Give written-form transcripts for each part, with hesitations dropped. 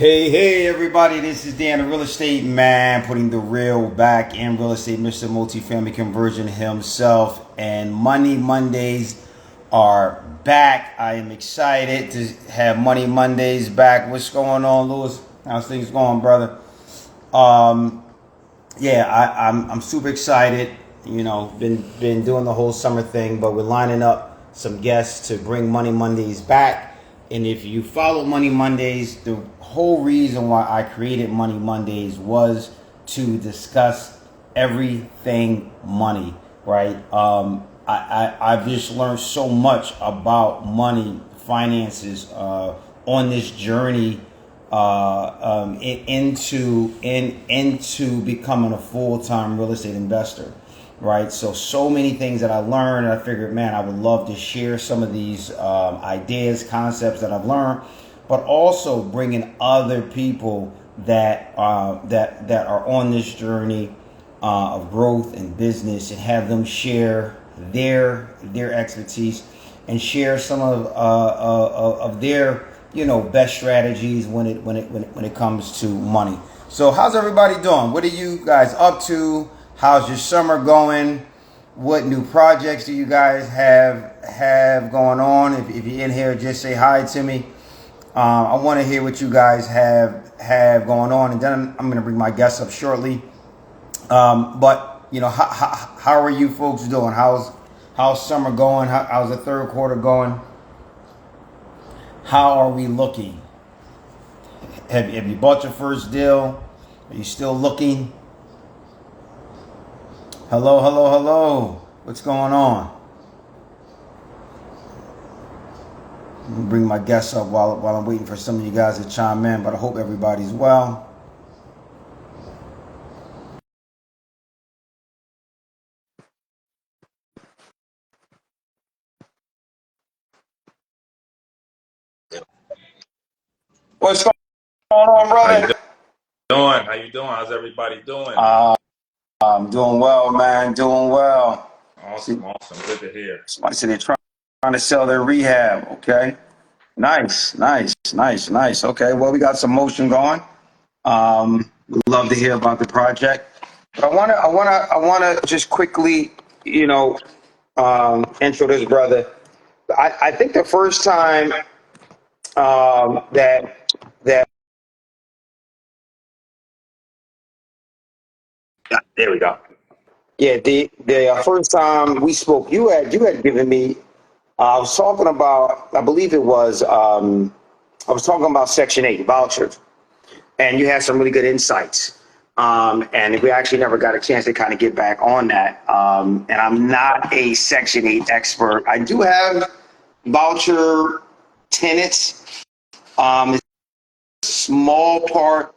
Hey, everybody, this is Dan, the real estate man, putting the real back in real estate, Mr. Multifamily Conversion himself. And Money Mondays are back. I am excited to have Money Mondays back. What's going on, Lewis? How's things going, brother? I'm super excited. You know, been doing the whole summer thing, but we're lining up some guests to bring Money Mondays back. And if you follow Money Mondays, the whole reason why I created Money Mondays was to discuss everything money, right? I've just learned so much about money, finances, on this journey into becoming a full-time real estate investor, right? So many things that I learned. I figured, man, I would love to share some of these ideas, concepts that I've learned, but also bringing other people that that are on this journey of growth and business, and have them share their expertise and share some of their best strategies when it comes to money. So how's everybody doing? What are you guys up to? How's your summer going? What new projects do you guys have going on? If you're in here, just say hi to me. I want to hear what you guys have going on, and then I'm going to bring my guests up shortly. But how are you folks doing? How's summer going? How's the third quarter going? How are we looking? Have you bought your first deal? Are you still looking? Hello. What's going on? I'm gonna bring my guests up while I'm waiting for some of you guys to chime in, but I hope everybody's well. What's going on, How you brother? doing? How you doing? How's everybody doing? I'm doing well, man. Doing well. See, Awesome. Good to hear. somebody said they're trying to sell their rehab. Okay. Nice. Okay. Well, we got some motion going. We'd love to hear about the project. But I wanna just quickly, intro this brother. I think the first time that yeah, there we go. Yeah, the first time we spoke, you had given me. I was talking about. I believe it was. I was talking about Section 8 vouchers, and you had some really good insights. And we actually never got a chance to kind of get back on that. And I'm not a Section 8 expert. I do have voucher tenants. It's a small part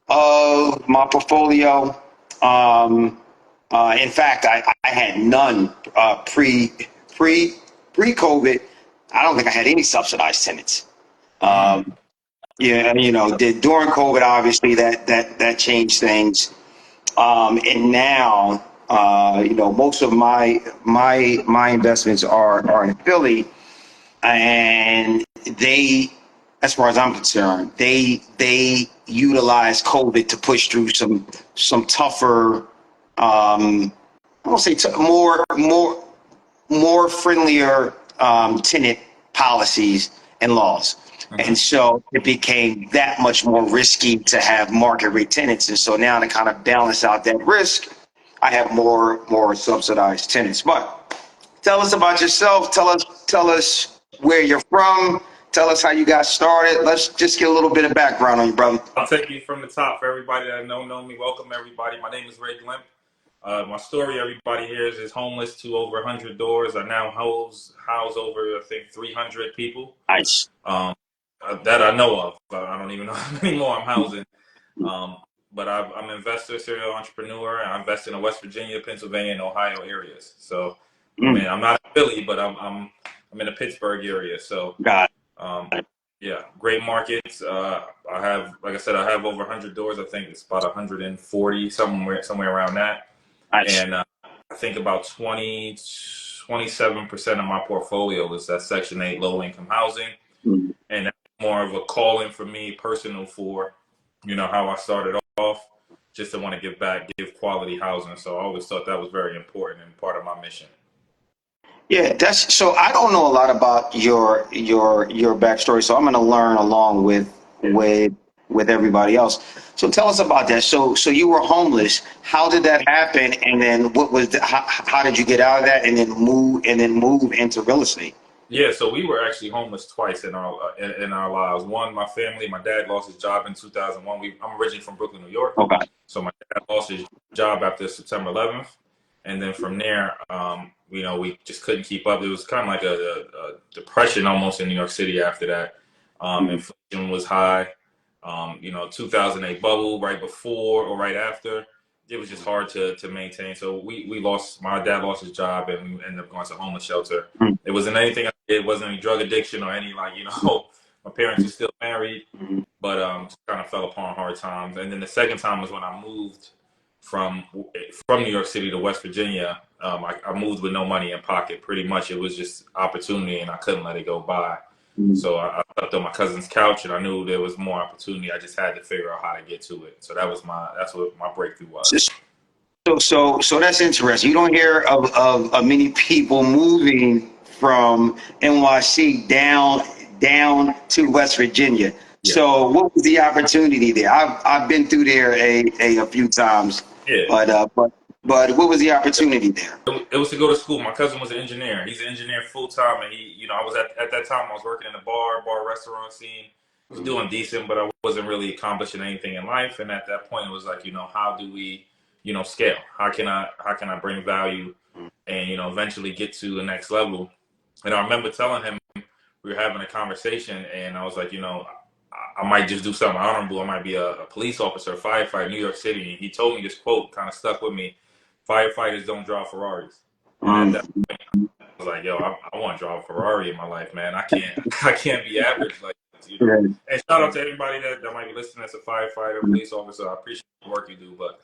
of my portfolio. In fact, I had none pre-COVID. I don't think I had any subsidized tenants. Um, Yeah, during COVID, obviously that changed things. And now, most of my investments are in Philly, and they, as far as I'm concerned, they utilize COVID to push through some tougher, I won't say more friendlier tenant policies and laws. And so it became that much more risky to have market rate tenants. And so now to kind of balance out that risk, I have more subsidized tenants. But tell us about yourself. Tell us where you're from. Tell us how you got started. Let's just get a little bit of background on you, brother. I'll take you from the top for everybody that know me. Welcome everybody. My name is Ray Glymph. My story, everybody here is homeless to over 100 doors. I now house over, I think, 300 people. Nice. That I know of. I don't even know how many more I'm housing. But I'm an investor, serial entrepreneur. I invest in the West Virginia, Pennsylvania, and Ohio areas. So, I mean, I'm not in Philly, but I'm in the Pittsburgh area. So, Got um, yeah, great markets. I have, like I said, I have over 100 doors. I think it's about 140, somewhere around that. nice. And I think about 27% of my portfolio is that Section 8 low income housing. Mm. And more of a calling for me, personal for, how I started off, just to want to give back, give quality housing. So I always thought that was very important and part of my mission. Yeah, that's so. I don't know a lot about your backstory, so I'm going to learn along with everybody else. So tell us about that. So you were homeless. How did that happen? And then what was how did you get out of that and then move into real estate? Yeah, so we were actually homeless twice in our lives. One, my family, my dad lost his job in 2001. I'm originally from Brooklyn, New York. Okay. So my dad lost his job after September 11th, and then from there, we just couldn't keep up. It was kind of like a depression almost in New York City after that. Inflation was high. 2008 bubble right before or right after. It was just hard to maintain. So my dad lost his job, and we ended up going to a homeless shelter. It wasn't anything. It wasn't any drug addiction or any my parents are still married, but kind of fell upon hard times. And then the second time was when I moved from New York City to West Virginia. I moved with no money in pocket. Pretty much, it was just opportunity, and I couldn't let it go by. So I slept on my cousin's couch, and I knew there was more opportunity. I just had to figure out how to get to it. So that's what my breakthrough was. So that's interesting. You don't hear of many people moving from NYC down to West Virginia. Yeah. So what was the opportunity there? I've been through there a few times. Yeah. But what was the opportunity there? It was to go to school. My cousin was an engineer. He's an engineer full time, and I was at that time I was working in the bar restaurant scene. I was doing decent, but I wasn't really accomplishing anything in life. And at that point, it was like, how do we, scale? How can I bring value and eventually get to the next level? And I remember telling him, we were having a conversation, and I was like, I might just do something honorable. I might be a police officer, a firefighter in New York City. And he told me this quote, kind of stuck with me. Firefighters don't drive Ferraris. And at that point, I was like, yo, I want to drive a Ferrari in my life, man. I can't be average. And shout out to everybody that might be listening as a firefighter, police officer. I appreciate the work you do, but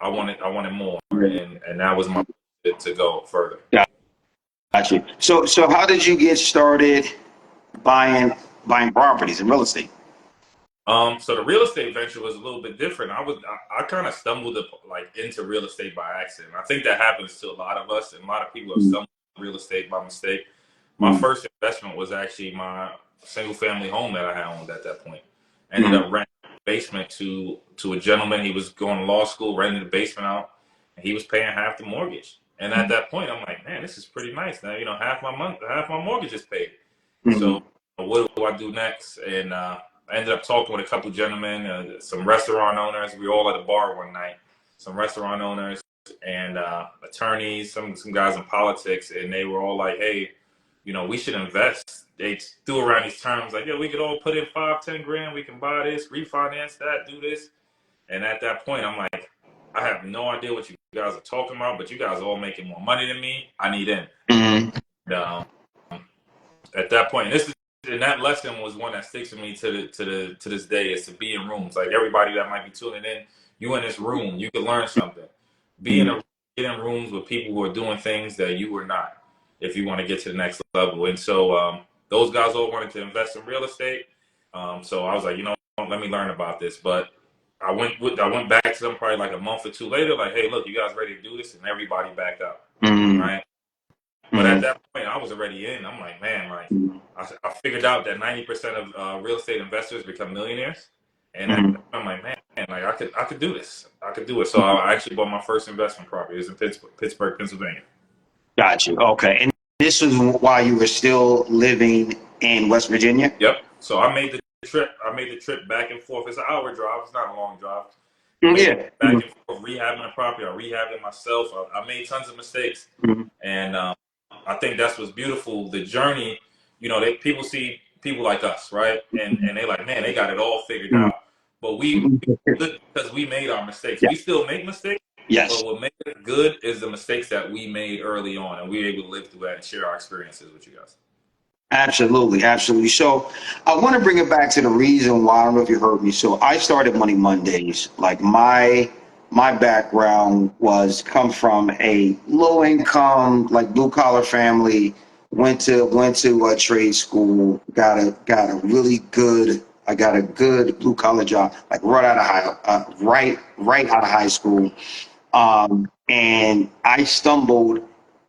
I wanted more. And that was my to go further. Yeah. Got you. So how did you get started buying properties in real estate? So the real estate venture was a little bit different. I kind of stumbled into real estate by accident. I think that happens to a lot of us, and a lot of people have stumbled into real estate by mistake. My first investment was actually my single family home that I had owned at that point. I ended up renting a basement to a gentleman. He was going to law school, renting the basement out, and he was paying half the mortgage. And at that point, I'm like, man, this is pretty nice. Now, half my mortgage is paid. So what do I do next? And I ended up talking with a couple gentlemen, some restaurant owners. We were all at a bar one night. Some restaurant owners and attorneys, some guys in politics, and they were all like, "Hey, we should invest." They threw around these terms like, "Yeah, we could all put in 5-10 grand. We can buy this, refinance that, do this." And at that point, I'm like, I have no idea what you guys are talking about, but you guys are all making more money than me. I need in. And, at that point, and that lesson was one that sticks with me to this day, is to be in rooms. Like everybody that might be tuning in, you in this room, you can learn something. Get in rooms with people who are doing things that you were not, if you want to get to the next level. And so those guys all wanted to invest in real estate. So I was like, let me learn about this. But I went back to them probably like a month or two later, like, hey, look, you guys ready to do this? And everybody backed up, right? But at that point, I was already in. I'm like, man, I figured out that 90% of real estate investors become millionaires, and I'm like, man, I could do this. I could do it. So I actually bought my first investment property. It was in Pittsburgh, Pennsylvania. Got you. Okay, and this was while you were still living in West Virginia. Yep. So I made the trip back and forth. It's an hour drive. It's not a long drive. Back and forth, rehabbing the property. I rehabbed it myself. I made tons of mistakes, and I think that's what's beautiful. The journey, people see people like us, right? And they like, man, they got it all figured out. But because we made our mistakes. We still make mistakes. Yes. But what makes it good is the mistakes that we made early on, and we were able to live through that and share our experiences with you guys. Absolutely. So I want to bring it back to the reason why. I don't know if you heard me. So I started Money Mondays. Like my background come from a low income, like blue collar family. went to a trade school, got a really good, I got a good blue collar job, like right out of high school. And I stumbled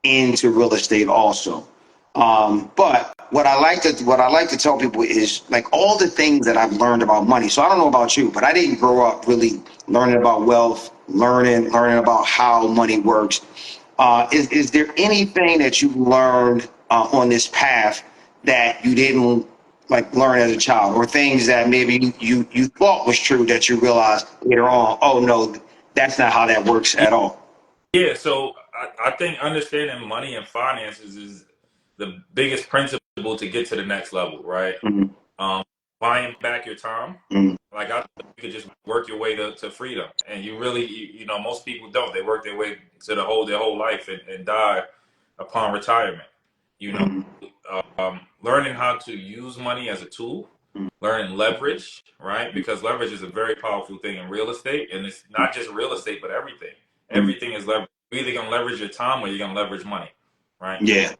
into real estate also. But what I like to tell people is like all the things that I've learned about money. So I don't know about you, but I didn't grow up really learning about wealth, learning about how money works. Is there anything that you learned on this path that you didn't like learn as a child, or things that maybe you thought was true that you realized later on, oh no, that's not how that works at all? Yeah, so I think understanding money and finances is the biggest principle to get to the next level, right? Mhm. Um, buying back your time. Mhm. Like I think you could just work your way to freedom, and you really, you know, most people don't. They work their way to their whole life and die upon retirement. You know, Mhm. learning how to use money as a tool, learning leverage, right? Because leverage is a very powerful thing in real estate, and it's not just real estate, but everything. Mhm. Everything is leverage. You're either gonna leverage your time or you're gonna leverage money, right? Yeah.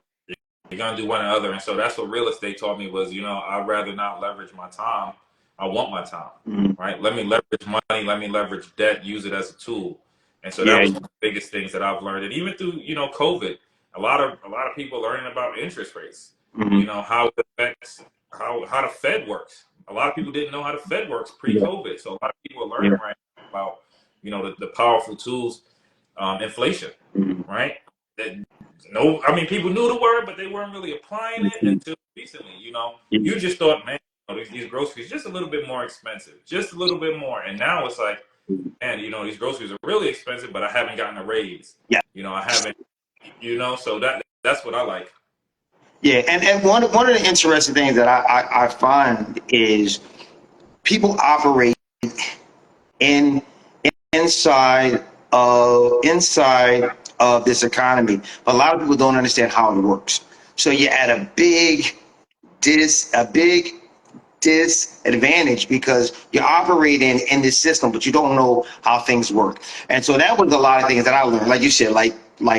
You're gonna do one or the other, and so that's what real estate taught me was, you know, I'd rather not leverage my time. I want my time, Mhm. right? Let me leverage money. Let me leverage debt. Use it as a tool, and so that Yeah. was one of the biggest things that I've learned. And even through, you know, COVID, a lot of people learning about interest rates. You Mhm. know how it affects how the Fed works. A lot of people didn't know how the Fed works Yeah. pre-COVID, so a lot of people are Yeah. learning right now about, you know, the powerful tools, inflation, Mhm. right? That no, I mean, people knew the word, but they weren't really applying it Mhm. until recently. You know, Yeah. you just thought, man, you know, these groceries just a little bit more expensive, just a little bit more, and now it's like, man, you know, these groceries are really expensive, but I haven't gotten a raise. Yeah. You know, I haven't, you know, so that's what I like. Yeah. And one of the interesting things that I find is people operate in inside of this economy. But a lot of people don't understand how it works. So you're at a big disadvantage because you're operating in this system, but you don't know how things work. And so that was a lot of things that I learned, like you said, like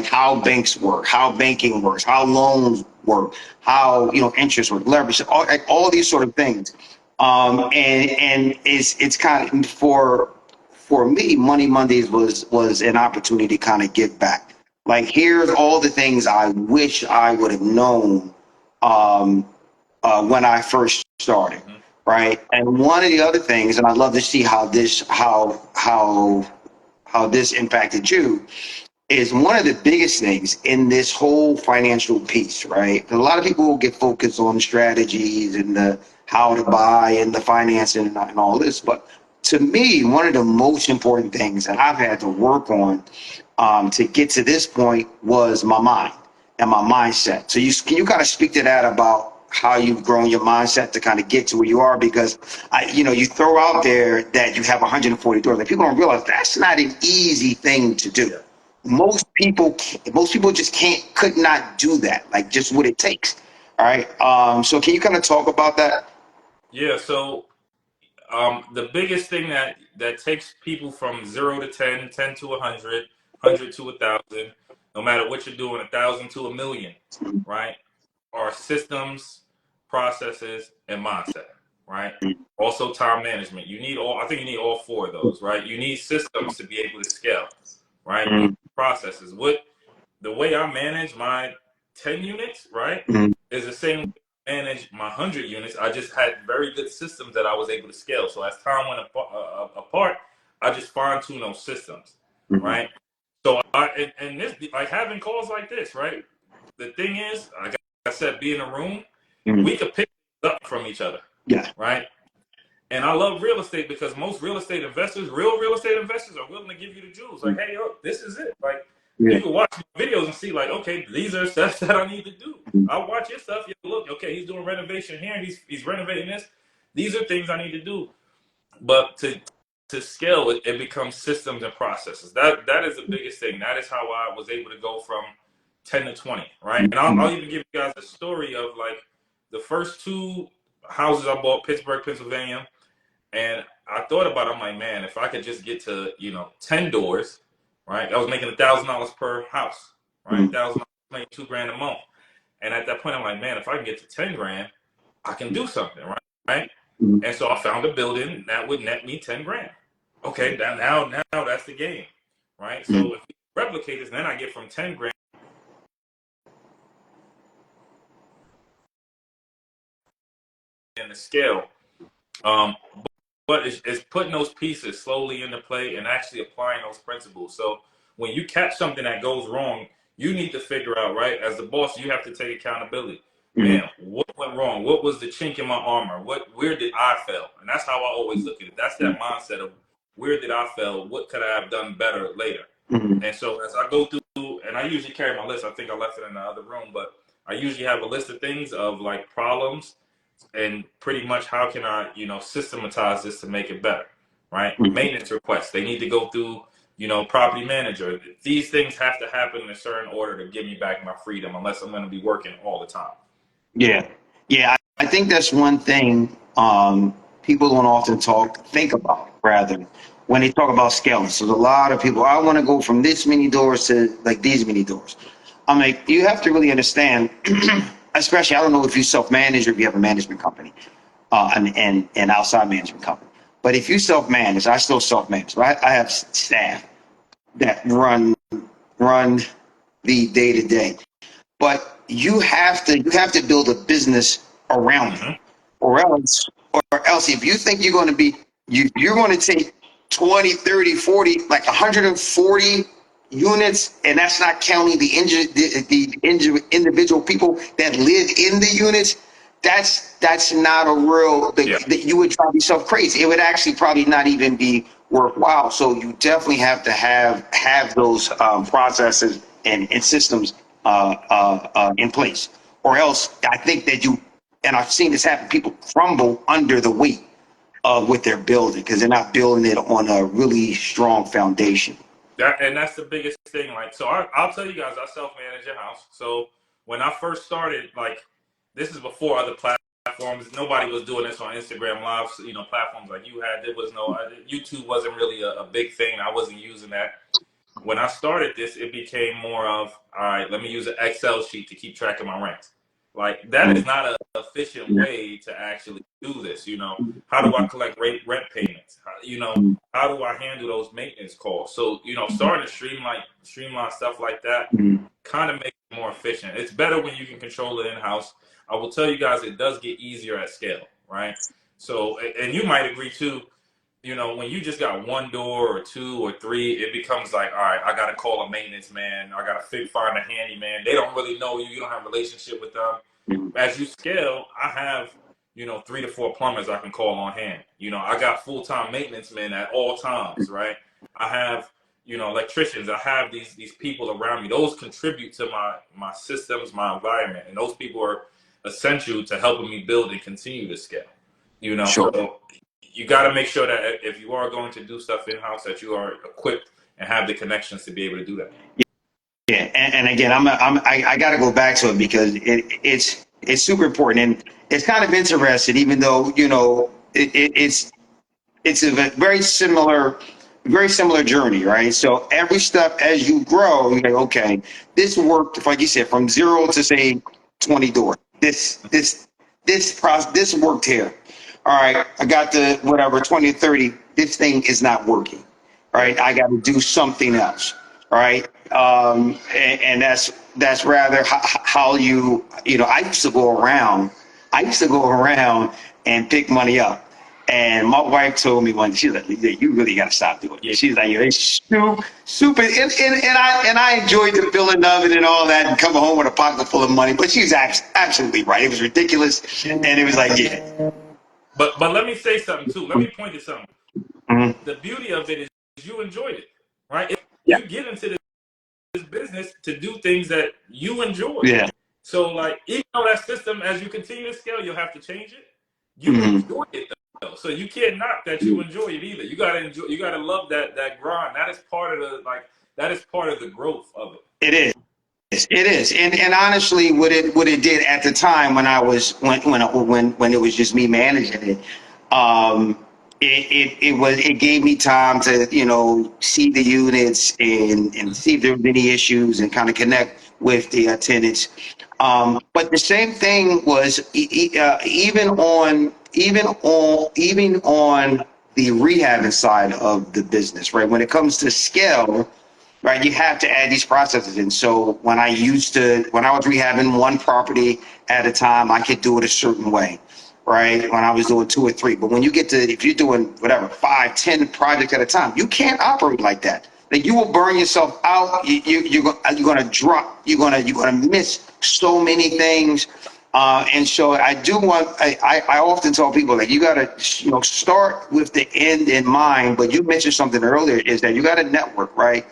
how banks work, how banking works, how loans work, how interest work, leverage, all these sort of things. And it's kind of for me, Money Mondays was an opportunity to kind of give back. Like here's all the things I wish I would have known um, when I first started, Mhm. right? And one of the other things, and I'd love to see how this impacted you, is one of the biggest things in this whole financial piece, right? A lot of people will get focused on strategies and the how to buy and the financing and all this, but to me, one of the most important things that I've had to work on to get to this point was my mind and my mindset. So can you kind of speak to that about how you've grown your mindset to kind of get to where you are? Because you throw out there that you have 140 doors. Like people don't realize that's not an easy thing to do. Yeah. Most people just could not do that. Like just what it takes. All right. So can you kind of talk about that? Yeah. So the biggest thing that takes people from 0 to 10, 10 to 100, 100 to 1,000, no matter what you're doing, 1,000 to 1,000,000, right? Are systems, processes, and mindset, right? Also time management. You need all. I think you need all four of those, right? You need systems to be able to scale, right? You need processes. The way I manage my 10 units, right, is the same way I manage my 100 units. I just had very good systems that I was able to scale. So as time went apart, I just fine tune those systems, right? So and this like having calls like this, right? The thing is, like I said, be in a room, we could pick up from each other, Yeah. right? And I love real estate because most real real estate investors, are willing to give you the jewels. Like, hey, yo, this is it. Like, Yeah. you can watch videos and see, like, okay, these are steps that I need to do. I'll watch your stuff. You look, okay, he's doing renovation here, and he's renovating this. These are things I need to do. But to scale it, it becomes systems and processes. That is the biggest thing. That is how I was able to go from 10 to 20, right? And I'll even give you guys a story of like the first two houses I bought, Pittsburgh, Pennsylvania. And I thought about it, I'm like, man, if I could just get to, 10 doors, right? I was making $1,000 per house, right? $1,000, making $2,000 a month. And at that point, I'm like, man, if I can get to 10 grand, I can do something, right? Right. Mhm. And so I found a building that would net me 10 grand. Okay, now that's the game, right? So if you replicate this, then I get from 10 grand in the scale. Um, but it's putting those pieces slowly into play and actually applying those principles. So when you catch something that goes wrong, you need to figure out, right? As the boss, you have to take accountability. Man, what went wrong? What was the chink in my armor? Where did I fail? And that's how I always look at it. That's that mindset of where did I fail? What could I have done better later? And so as I go through, and I usually carry my list. I think I left it in the other room, but I usually have a list of things of like problems and pretty much how can I, systematize this to make it better, right? Maintenance requests, they need to go through, property manager. These things have to happen in a certain order to give me back my freedom, unless I'm going to be working all the time. Yeah. Yeah. I think that's one thing people don't often think about, rather, when they talk about scaling. So there's a lot of people, I want to go from this many doors to like these many doors. I'm like, you have to really understand, especially, I don't know if you self-manage or if you have a management company and outside management company. But if you self-manage, I still self-manage. Right? I have staff that run the day to day. But you have to build a business around it, or else if you think you're going to be you're going to take 20, 30, 40, like 140 units, and that's not counting the individual people that live in the units. That's not a real that you would drive yourself crazy. It would actually probably not even be worthwhile. So you definitely have to have those processes and systems in place, or else I think that and I've seen this happen, people crumble under the weight of what they're building because they're not building it on a really strong foundation. And that's the biggest thing. Like, so I'll tell you guys, I self-manage a house. So when I first started, like, this is before other platforms. Nobody was doing this on Instagram Live, platforms like you had. There was no YouTube wasn't really a big thing. I wasn't using that. When I started this, it became more of, all right, let me use an Excel sheet to keep track of my rents. Like, that is not an efficient way to actually do this. How do I collect rent payments? How do I handle those maintenance calls? So, starting to streamline stuff like that kind of makes it more efficient. It's better when you can control it in-house. I will tell you guys, it does get easier at scale, right? So, and you might agree too, when you just got one door or two or three, it becomes like, all right, I got to call a maintenance man. I got to find a handyman. They don't really know you. You don't have a relationship with them. As you scale, I have, 3 to 4 plumbers I can call on hand. I got full-time maintenance men at all times, right? I have, electricians. I have these people around me. Those contribute to my systems, my environment. And those people are essential to helping me build and continue to scale, Sure. So you got to make sure that if you are going to do stuff in-house, that you are equipped and have the connections to be able to do that. Yeah, and again, I got to go back to it because it's super important, and it's kind of interesting, even though it's a very similar journey, right? So every step as you grow, you're like, okay, this worked, like you said, from 0 to say 20 doors. This worked here. All right, I got the whatever 20 or 30. This thing is not working. All right, I got to do something else. All right, and that's rather how I used to go around. I used to go around and pick money up. And my wife told me one, she's like, "You really got to stop doing it." She's like, "It's super," and I enjoyed the feeling of it and all that, and coming home with a pocket full of money. But she's absolutely right. It was ridiculous, and it was like, yeah. But let me say something too. Let me point to something. Mm-hmm. The beauty of it is you enjoyed it, right? Yeah. You get into this business to do things that you enjoy. Yeah. So, like, even though that system, as you continue to scale, you'll have to change it. You enjoy it though, so you can't knock that you enjoy it either. You gotta enjoy. You gotta love that grind. That is part of the growth of it. It is. It is, and honestly, what it did at the time when it was just me managing it, it gave me time to, you know, see the units and see if there was any issues and kind of connect with the tenants. But the same thing was even on the rehabbing side of the business, right? When it comes to scale, right, you have to add these processes in. So when I was rehabbing one property at a time, I could do it a certain way, right? When I was doing two or three. But when you get to, if you're doing whatever, 5, 10 projects at a time, you can't operate like that. Like you will burn yourself out. You're gonna drop. You're gonna miss so many things. And so I often tell people like you gotta, you know, start with the end in mind. But you mentioned something earlier is that you got to network, right?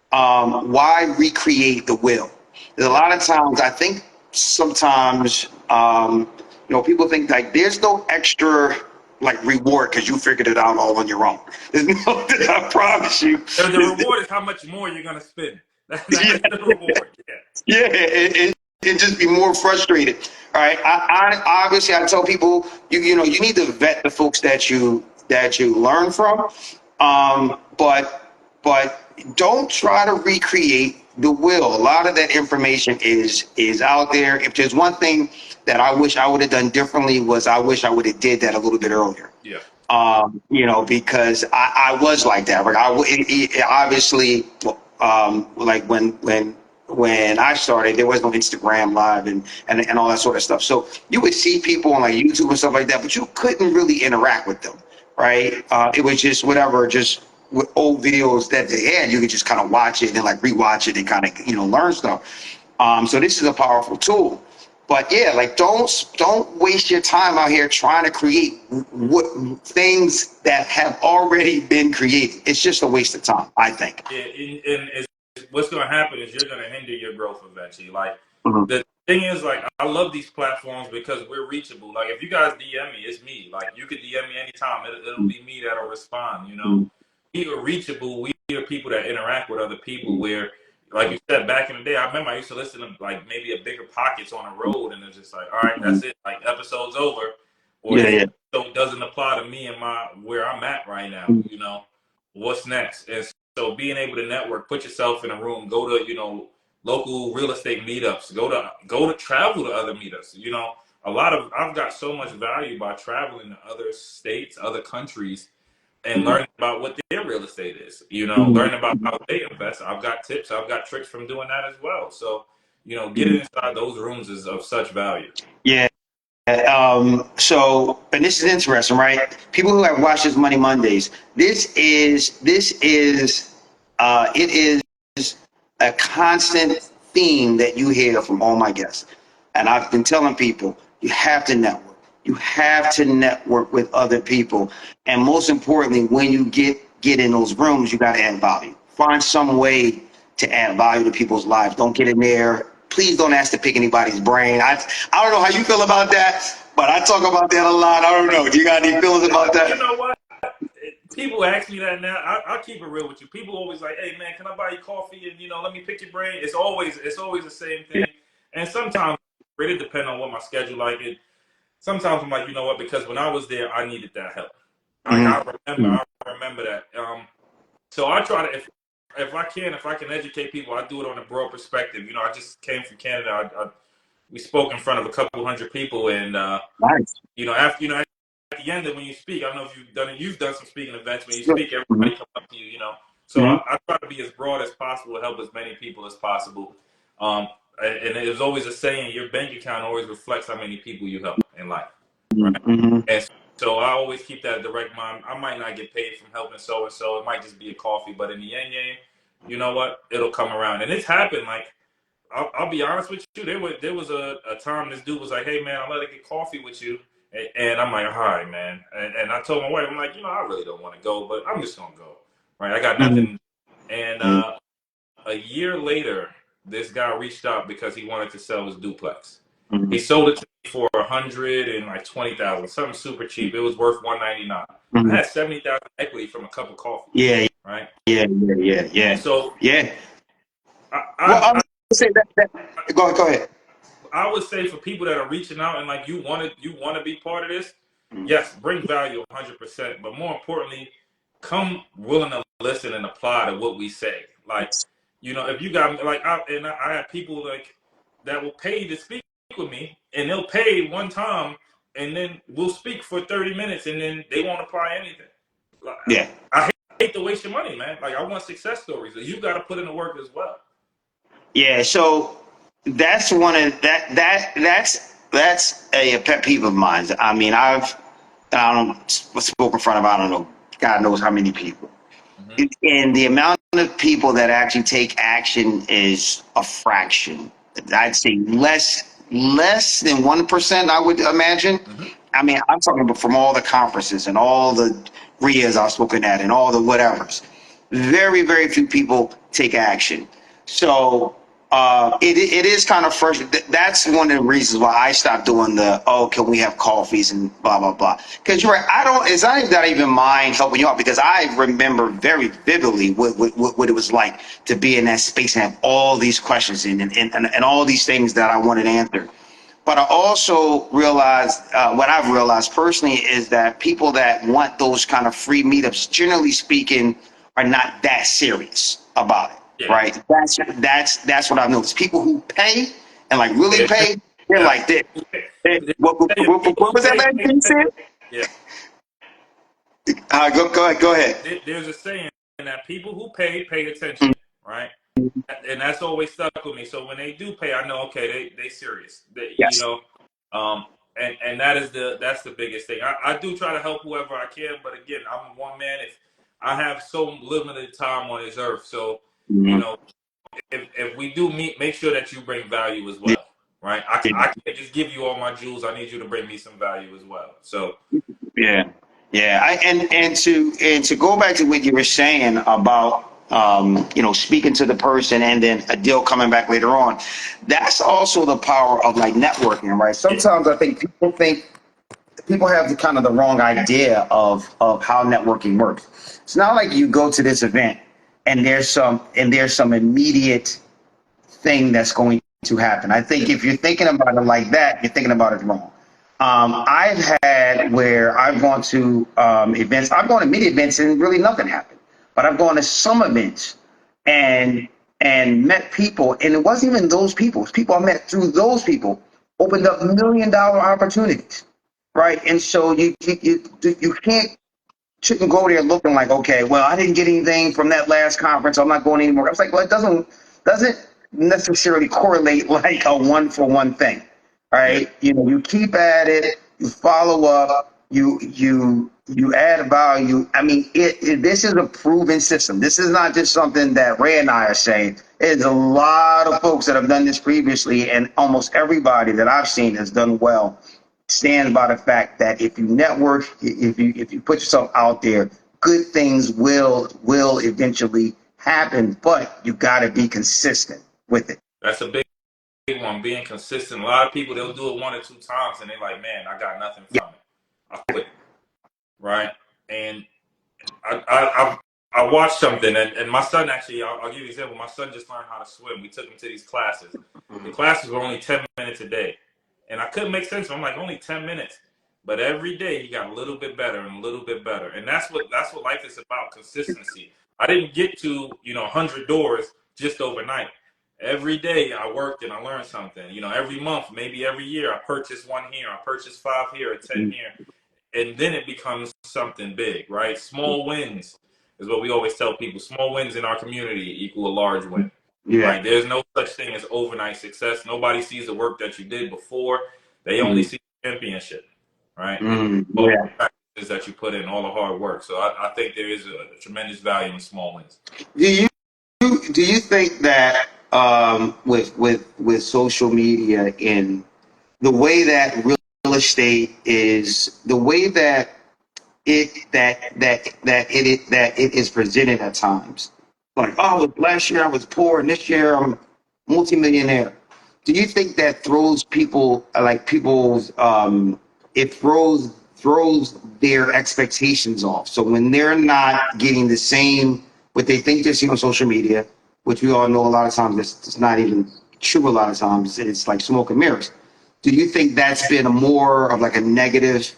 Why recreate the wheel? There's a lot of times I think sometimes you know, people think like there's no extra like reward because you figured it out all on your own. There's no, I promise you. The reward is how much more you're gonna spend. That's the reward. Yeah. Yeah, it just be more frustrated. All right. I obviously I tell people you know you need to vet the folks that you learn from. But don't try to recreate the wheel. A lot of that information is out there. If there's one thing that I wish I would have done differently was I wish I would have did that a little bit earlier. Yeah. You know, because I was like that. Like obviously, like when I started, there was no Instagram Live and all that sort of stuff. So you would see people on like YouTube and stuff like that, but you couldn't really interact with them, right? It was just whatever, just with old videos that they had. You could just kind of watch it and like rewatch it and kind of, you know, learn stuff. So this is a powerful tool. But yeah, like don't waste your time out here trying to create things that have already been created. It's just a waste of time, I think. Yeah, and what's going to happen is you're going to hinder your growth eventually. Like Mhm. the thing is, like I love these platforms because we're reachable. Like if you guys DM me, it's me. Like you could DM me anytime. It'll be me that'll respond. You know, we are reachable. We are people that interact with other people. Where, like you said, back in the day, I remember I used to listen to like maybe a Bigger Pockets on the road, and it's just like, all right, that's it. Like episode's over, or Yeah, this yeah. episode doesn't apply to me and my where I'm at right now. You know, what's next? And so being able to network, put yourself in a room, go to, you know, local real estate meetups, go to travel to other meetups. You know, I've got so much value by traveling to other states, other countries, and learning about what their real estate is. You know, learning about how they invest. I've got tips, I've got tricks from doing that as well. So, you know, getting inside those rooms is of such value. Yeah. So, and this is interesting, right? People who have watched this Money Mondays, it is a constant theme that you hear from all my guests. And I've been telling people, you have to network. You have to network with other people. And most importantly, when you get in those rooms, you got to add value. Find some way to add value to people's lives. Don't get in there. Please don't ask to pick anybody's brain. I don't know how you feel about that, but I talk about that a lot. I don't know. Do you got any feelings about that? You know what? People ask me that now. I'll keep it real with you. People always like, "Hey man, can I buy you coffee?" And you know, let me pick your brain. It's always the same thing. And sometimes it really depends on what my schedule like. It sometimes I'm like, you know what? Because when I was there, I needed that help. Like I remember that. So I try to if I can educate people, I do it on a broad perspective. You know, I just came from Canada. We spoke in front of a couple hundred people, and Nice. you know, after you know. At the end of when you speak, I don't know if you've done it. You've done some speaking events. When you speak, everybody comes up to you. You know, so I try to be as broad as possible to help as many people as possible. And there's always a saying: your bank account always reflects how many people you help in life, right? And so I always keep that direct mind. I might not get paid from helping so and so. It might just be a coffee, but in the end game, you know what? It'll come around. And it's happened. Like I'll be honest with you. There was a time this dude was like, "Hey man, I'll let it get coffee with you." And I'm like, all right, man. And I told my wife, I'm like, you know, I really don't want to go, but I'm just going to go. Right. I got nothing. And a year later, this guy reached out because he wanted to sell his duplex. He sold it to me for $120,000, something super cheap. It was worth $199. I had $70,000 equity from a cup of coffee. Yeah. Right. Yeah. So yeah. Well, I'm gonna say that. Go ahead. I would say for people that are reaching out and like you want to be part of this, yes, bring value 100%, but more importantly, come willing to listen and apply to what we say. Like, if you got like, I have people like that will pay to speak with me, and they'll pay one time, and then we'll speak for 30 minutes, and then they won't apply anything. Like, Yeah. I hate to waste your money, man. Like, I want success stories. You got to put in the work as well. Yeah. So that's one of that's a pet peeve of mine. I mean, I don't spoke in front of, I don't know, God knows how many people. Mm-hmm. And the amount of people that actually take action is a fraction. I'd say less than 1%, I would imagine. Mm-hmm. I mean, I'm talking about from all the conferences and all the RIAs I've spoken at and all the whatevers. Very, very few people take action. So it is kind of frustrating. That's one of the reasons why I stopped doing can we have coffees and blah, blah, blah. Because you're right, it's not that I even mind helping you out, because I remember very vividly what it was like to be in that space and have all these questions and all these things that I wanted answered. But I also realized, what I've realized personally is that people that want those kind of free meetups, generally speaking, are not that serious about it. Yeah. Right? That's what I've noticed. People who pay and like really pay, they're like this. What was that last thing you said? Yeah. Go ahead. There's a saying that people who pay attention, right? And that's always stuck with me. So when they do pay, I know, okay, they serious. Yes. And that's the biggest thing. I do try to help whoever I can, but again, I'm one man. If I have so limited time on this earth, so if we do meet, make sure that you bring value as well, right? I can't just give you all my jewels. I need you to bring me some value as well. So yeah. And to go back to what you were saying about speaking to the person and then a deal coming back later on, that's also the power of like networking, right? Sometimes I think people have the wrong idea of how networking works. It's not like you go to this event and there's some immediate thing that's going to happen. I think if you're thinking about it like that, you're thinking about it wrong. I've had where I've gone to events. I've gone to many events and really nothing happened. But I've gone to some events and met people, and it wasn't even those people. It's people I met through those people opened up $1 million opportunities, right? And so you shouldn't go there looking like, okay, well, I didn't get anything from that last conference, I'm not going anymore. I was like, well, it doesn't necessarily correlate like a one for one thing. Right? You keep at it, you follow up, you add value. I mean, this is a proven system. This is not just something that Ray and I are saying. There's a lot of folks that have done this previously, and almost everybody that I've seen has done well. Stands by the fact that if you network, if you put yourself out there, good things will eventually happen. But you got to be consistent with it. that's a big one, being consistent. A lot of people, they'll do it 1 or 2 times and they're like, man, I got nothing from it. I quit. Right? And I watched something, and my son actually, I'll give you an example. My son just learned how to swim. We took him to these classes. The classes were only 10 minutes a day. And I couldn't make sense of it. I'm like, only 10 minutes. But every day he got a little bit better and a little bit better. And that's what life is about, consistency. I didn't get to, 100 doors just overnight. Every day I worked and I learned something. Every month, maybe every year, I purchased 1 here, I purchased 5 here, or 10 here. And then it becomes something big, right? Small wins is what we always tell people. Small wins in our community equal a large win. Yeah. Right? There's no such thing as overnight success. Nobody sees the work that you did before. They only see the championship, right? All the practices that you put in, all the hard work. So I think there is a tremendous value in small wins. Do you think that with social media and the way that real estate is, the way that it is presented at times, like, oh, last year I was poor and this year I'm multimillionaire. Do you think that throws people's it throws their expectations off? So when they're not getting the same what they think they're seeing on social media, which we all know a lot of times it's not even true. A lot of times it's like smoke and mirrors. do you think that's been a more of like a negative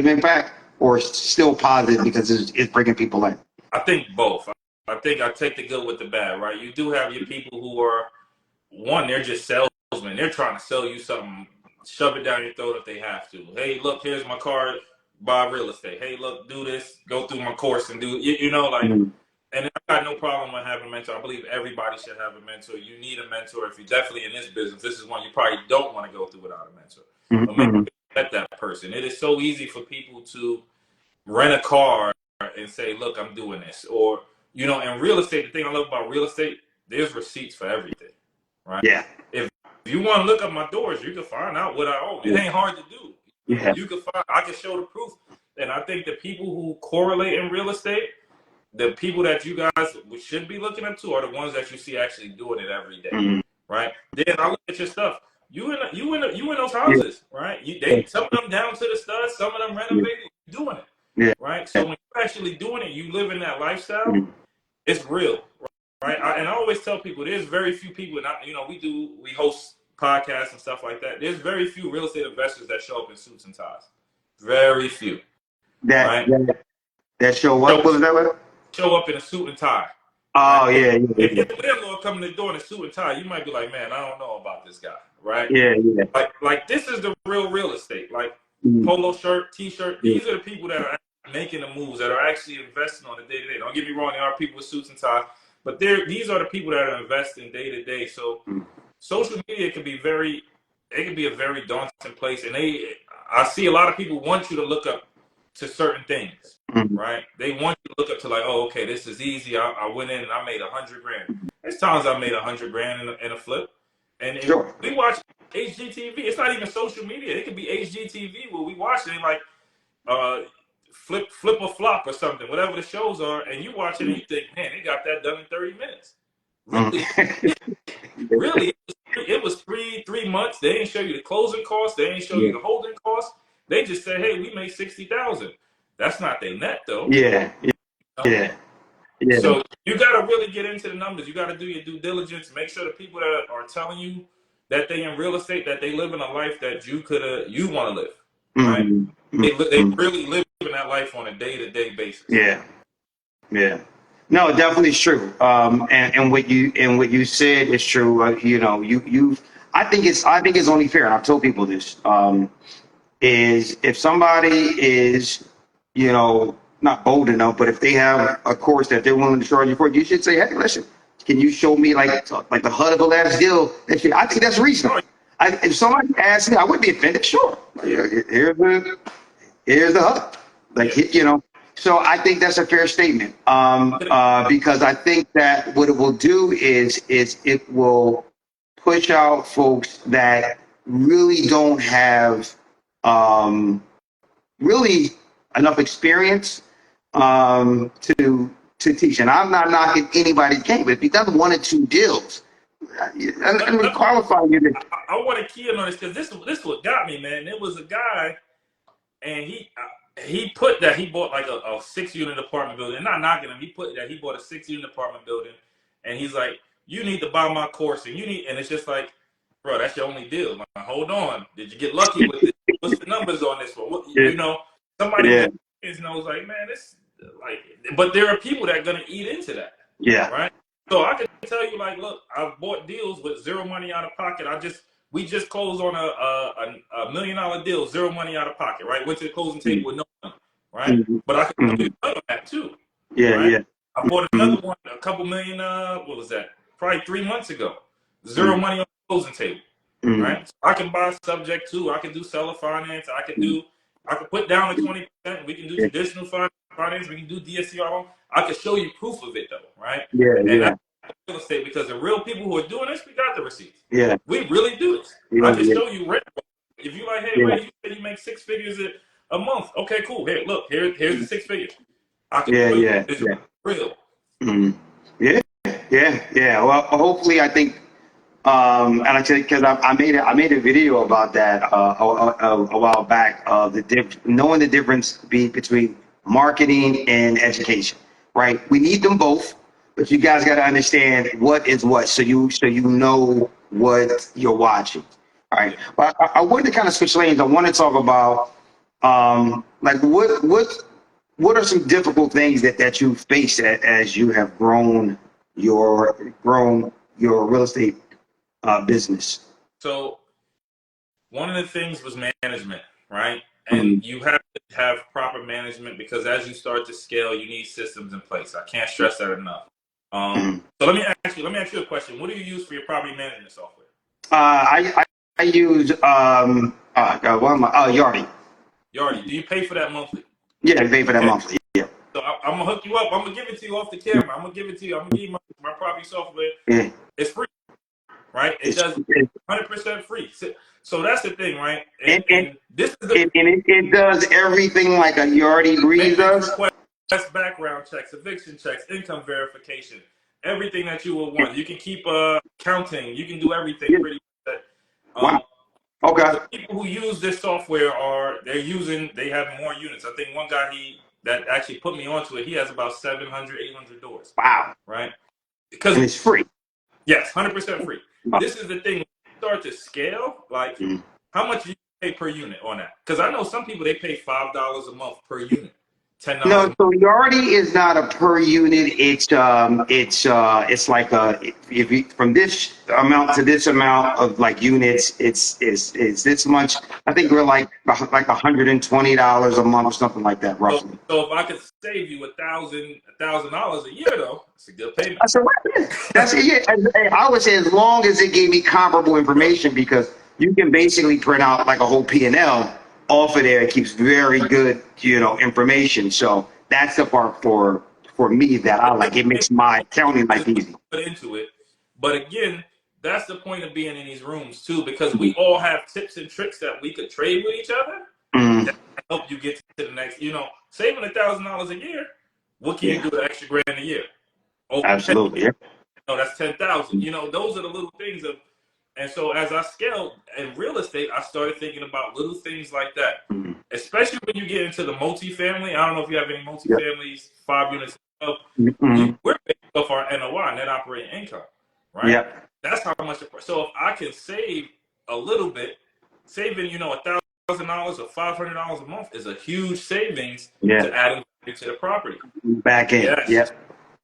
impact, or still positive because it's bringing people in? I think both. I think I take the good with the bad, right? You do have your people who are, one, they're just salesmen. They're trying to sell you something, shove it down your throat if they have to. Hey, look, here's my card, buy real estate. Hey, look, do this, go through my course and do, you know, like, and I got no problem with having a mentor. I believe everybody should have a mentor. You need a mentor. If you're definitely in this business, this is one you probably don't want to go through without a mentor. But make sure you get that person. It is so easy for people to rent a car and say, look, I'm doing this. Or, you know, in real estate, the thing I love about real estate, there's receipts for everything, right? Yeah. If you want to look up my doors, you can find out what I own. It ain't hard to do. Yeah. You can find, I can show the proof. And I think the people who correlate in real estate, the people that you guys should be looking up to are the ones that you see actually doing it every day, right? Then I look at your stuff. You in those houses, right? Some of them down to the studs, some of them renovated, doing it, right? So when you're actually doing it, you live in that lifestyle. It's real, right? And I always tell people, there's very few people, and you know, we host podcasts and stuff like that. There's very few real estate investors that show up in suits and ties. Very few. That show what was that with? Show up in a suit and tie. Oh, right? yeah. If your landlord come to the door in a suit and tie, you might be like, man, I don't know about this guy, right? Yeah. Like this is the real estate. Like polo shirt, t-shirt. These are the people that are making the moves, that are actually investing on the day-to-day. Don't get me wrong, there are people with suits and ties, but these are the people that are investing day-to-day. So social media can be a very daunting place, and I see a lot of people want you to look up to certain things, right? They want you to look up to like, oh, okay, this is easy. I went in and I made $100,000. There's times I made $100,000 in a flip, and we watch HGTV. It's not even social media. It could be HGTV where we watch it like flip or flop or something, whatever the shows are, and you watch it and you think, man, they got that done in 30 minutes. Really, it was three months. They didn't show you the closing costs. They didn't show you the holding costs. They just said, hey, we made $60,000. That's not their net though. Yeah. So you got to really get into the numbers. You got to do your due diligence. Make sure the people that are telling you that they in real estate, that they live in a life that you want to live, right? They really live in that life on a day-to-day basis. Yeah. No, definitely is true. And what you said is true. You know, I think it's only fair, and I've told people this. Is if somebody is, you know, not bold enough, but if they have a course that they're willing to charge you for, you should say, hey, listen, can you show me like the HUD of the last deal? I think that's reasonable. If somebody asked me, I wouldn't be offended. Sure, here's the HUD, you know. So I think that's a fair statement, because I think that what it will do is it will push out folks that really don't have really enough experience to teach. And I'm not knocking anybody's game, but if you've done 1 or 2 deals, I'm going to qualify you. I want to key in on this because this what got me, man. It was a guy, and he put that he bought like a 6-unit apartment building. Not knocking him. He put that he bought a 6-unit apartment building, and he's like, you need to buy my course, and it's just like, bro, that's your only deal. Like, hold on, did you get lucky with this? What's the numbers on this one? You know, somebody knows like, man, this like, but there are people that are gonna eat into that. Yeah. Right. So I can tell you, like, look, I've bought deals with zero money out of pocket. We just closed on a $1 million deal, zero money out of pocket, right? Went to the closing table with no money, right? But I can tell you another that too. Right? I bought another one, a couple million. What was that? Probably 3 months ago. Zero money on the closing table, right? So I can buy subject to. I can do seller finance. I can put down the 20%. We can do traditional finance. We can do DSCR. I can show you proof of it though, right? That's real estate, because the real people who are doing this, we got the receipts. Yeah, we really do this. I can show you rent. If you like, hey, Ray, you said you make 6 figures a month. Okay, cool. Here, look, here's the 6 figures. I can show you it's real. Well, hopefully, I think, and I tell you, because I made a video about that a while back. Knowing the difference between marketing and education, right? We need them both, but you guys got to understand what is what, so you know what you're watching. All right. But I wanted to kind of switch lanes. I want to talk about like what are some difficult things that you face as you have grown your real estate business? So one of the things was management, right? And Mm, you have to have proper management because as you start to scale, you need systems in place. I can't stress that enough. mm. So let me ask you a question. What do you use for your property management software? I use what am I? Oh, Yardi. Yardi. Do you pay for that monthly? Yeah, I pay for that Okay. monthly. Yeah, So I'm gonna hook you up. I'm gonna give it to you off the camera. I'm gonna give it to you. I'm gonna give you my property software. yeah. It's free, right? It It's does 100% free. So that's the thing, right? and, and, And this is the it does everything like a Yardi Breeze maintenance does. request, background checks, eviction checks, income verification, everything that you will want. You can keep counting. You can do everything Yeah. pretty much. Wow. Um, Okay. the people who use this software they have more units. I think one guy that actually put me onto it, he has about 700, 800 doors, Wow. right? And Because it's free. yes, 100% free. Wow. This is the thing. When you start to scale, like Mm. how much do you pay per unit on that? Because I know some people they pay $5 a month per unit, $10 a No, month. so Yardi is not a per unit. It's like if you from this amount to this amount of like units, it's this much. I think we're like $120 a month or something like that, So, roughly. so if I could save you $1,000 a year, though, it's a good payment. I said, that's it. Yeah, I would say as long as it gave me comparable information because you can basically print out like a whole P&L off of there. It keeps very good, information. So that's the part for me that I like. It makes my accounting life easy. Put into it, but again, that's the point of being in these rooms too, because we all have tips and tricks that we could trade with each other Mm, that help you get to the next. Saving $1,000 a year. What can you yeah, do with an extra grand a year? Oh, absolutely. Yeah. that's 10,000. Those are the little things of. And so as I scaled in real estate, I started thinking about little things like that. Mm, Especially when you get into the multifamily. I don't know if you have any yeah. multifamilies, 5 units up. Mm, We're based off our NOI, net operating income, right? yeah. That's how much. So if I can save a little bit, saving $1,000 or $500 a month is a huge savings Yeah. to adding value to the property. Back in. Yes. Yeah.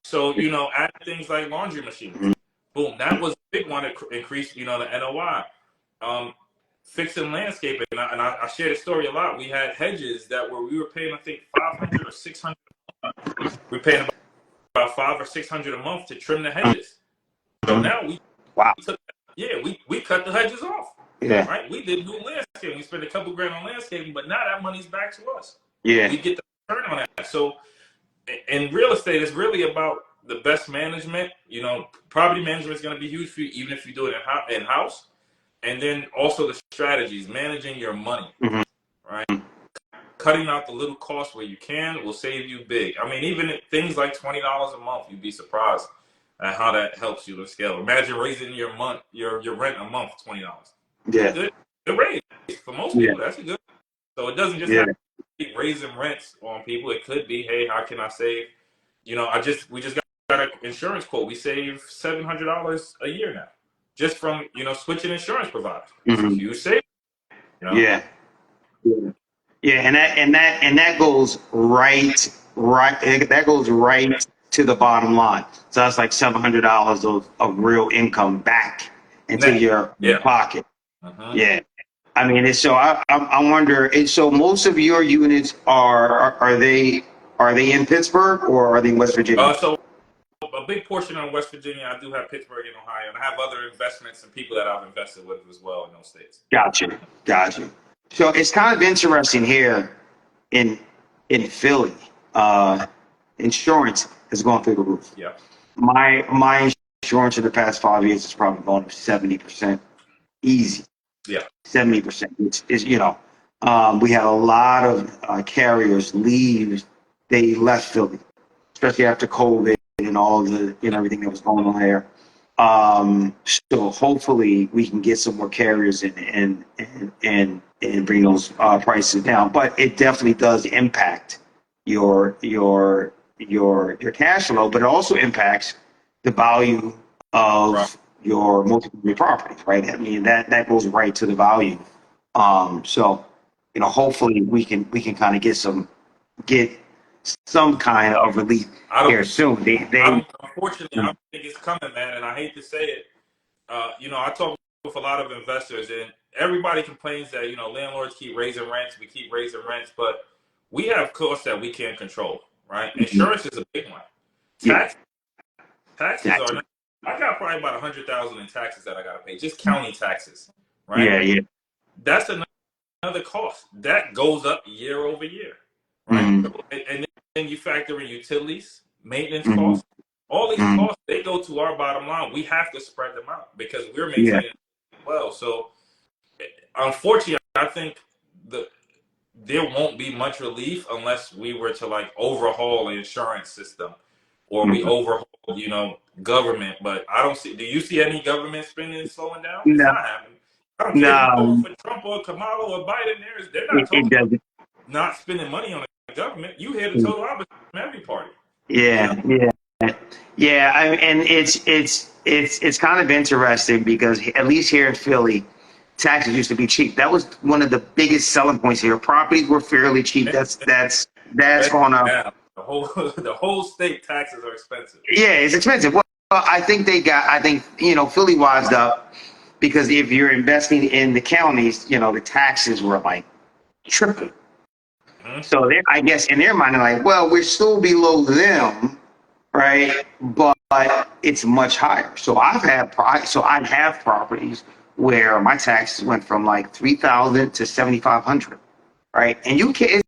So add things like laundry machines. Mm, Boom, that was a big one to increase the NOI. Fixing landscaping, and I share the story a lot. We had hedges we were paying I think 500 or 600. We're paying about 500 or 600 a month to trim the hedges. So mm. now we Wow. took, yeah, we cut the hedges off, Yeah. right? We did new landscaping. We spent a couple grand on landscaping, but now that money's back to us. Yeah. We get the return on that. So in real estate, it's really about the best management. Property management is going to be huge for you, even if you do it in house. And then also the strategies, managing your money, Mhm. right? Cutting out the little costs where you can will save you big. I mean, even things like $20 a month, you'd be surprised at how that helps you to scale. Imagine raising your rent a month $20. That's a Yeah. good raise for most Yeah. people. That's a good. So it doesn't just Yeah. have to be raising rents on people. It could be, hey, how can I save? We just got an insurance quote. We save $700 a year now, just from switching insurance providers. It's a Mhm. huge savings. Yeah. Yeah. Yeah, and that goes right. That goes right to the bottom line. So that's like $700 of real income back into Net. your Yeah. pocket. Uh-huh. Yeah, I mean, it's so I wonder. And so most of your units are they in Pittsburgh or are they in West Virginia? So a big portion on West Virginia. I do have Pittsburgh and Ohio, and I have other investments and people that I've invested with as well in those states. Gotcha, gotcha. So it's kind of interesting here in Philly. Insurance has gone through the roof. Yeah. My insurance in the past 5 years has probably gone up 70%, easy. Yeah. 70%. We had a lot of carriers leave. They left Philly, especially after COVID and all the everything that was going on there. So hopefully we can get some more carriers in and bring those prices down. But it definitely does impact your cash flow, but it also impacts the value of Right. your multi-family property, right? I mean, that goes right to the value. So, hopefully we can kind of get some kind of relief I don't, here soon. unfortunately, I don't think it's coming, man. And I hate to say it. I talk with a lot of investors, and everybody complains that landlords keep raising rents, we keep raising rents, but we have costs that we can't control, right? Mhm. Insurance is a big one. Yeah, Tax taxes that's are not. I got probably about 100,000 in taxes that I got to pay, just county taxes, right? yeah, yeah. That's another cost that goes up year over year, right? Hmm. So, and then you factor in utilities, maintenance Hmm. costs. All these Hmm. costs, they go to our bottom line. We have to spread them out because we're Yeah. maintaining it well. So unfortunately, I think the there won't be much relief unless we were to like overhaul the insurance system or we Mhm. overhaul, government. But I don't see. Do you see any government spending slowing down? It's No, not happening. I don't care if you vote no, for Trump or Kamala or Biden. They're not it talking doesn't. not spending money on the government. You hear the total opposite from every party. You know. Yeah, yeah, yeah. And it's kind of interesting because at least here in Philly, taxes used to be cheap. That was one of the biggest selling points here. Properties were fairly cheap. That's gone up. Now the whole the whole state taxes are expensive. Yeah, it's expensive. Well, I think, Philly wised up because if you're investing in the counties, the taxes were like triple. Hmm. So I guess in their mind, they're like, well, we're still below them, right? But it's much higher. So I have properties where my taxes went from like 3,000 to 7,500, right? And you can't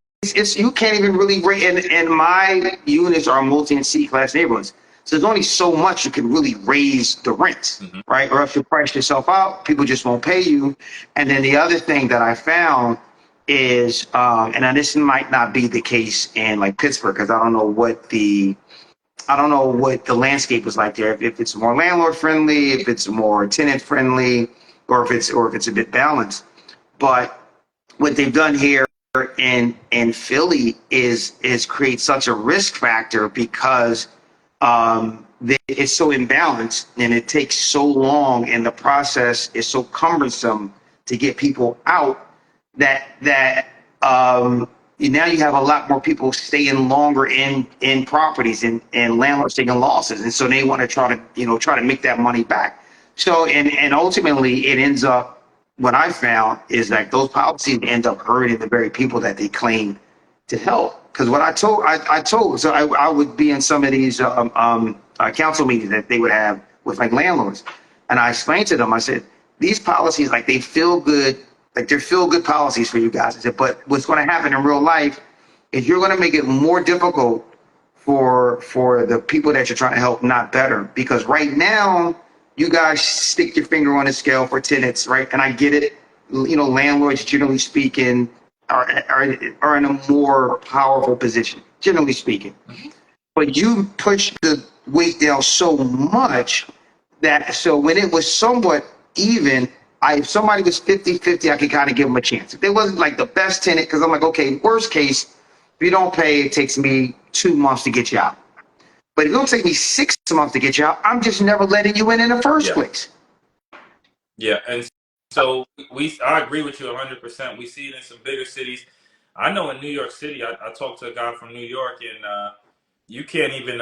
even really rate. And my units are multi and C class neighborhoods, so there's only so much you can really raise the rents, Hmm. right? Or if you price yourself out, people just won't pay you. And then the other thing that I found is, and this might not be the case in like Pittsburgh because I don't know what the landscape is like there. If it's more landlord friendly, if it's more tenant friendly, or if it's a bit balanced. But what they've done here in Philly is create such a risk factor because it's so imbalanced and it takes so long and the process is so cumbersome to get people out that now you have a lot more people staying longer in properties and landlords taking losses, and so they want to try to make that money back. So and ultimately it ends up, what I found is that those policies end up hurting the very people that they claim to help. Because what I told, so I would be in some of these council meetings that they would have with like landlords, and I explained to them, I said, these policies, like they feel good, like they're feel good policies for you guys. I said, but what's going to happen in real life is you're going to make it more difficult for the people that you're trying to help, not better. Because right now, you guys stick your finger on the scale for tenants, right? And I get it. Landlords, generally speaking, are in a more powerful position, generally speaking. Hmm. But you push the weight down so much that so when it was somewhat even, if somebody was 50-50, I could kind of give them a chance. If they wasn't like the best tenant, because I'm like, okay, worst case, if you don't pay, it takes me 2 months to get you out. But if it don't take me 6 months to get you out, I'm just never letting you in the first Yeah. place. Yeah, and so I agree with you 100%. We see it in some bigger cities. I know in New York City, I talked to a guy from New York, and you can't even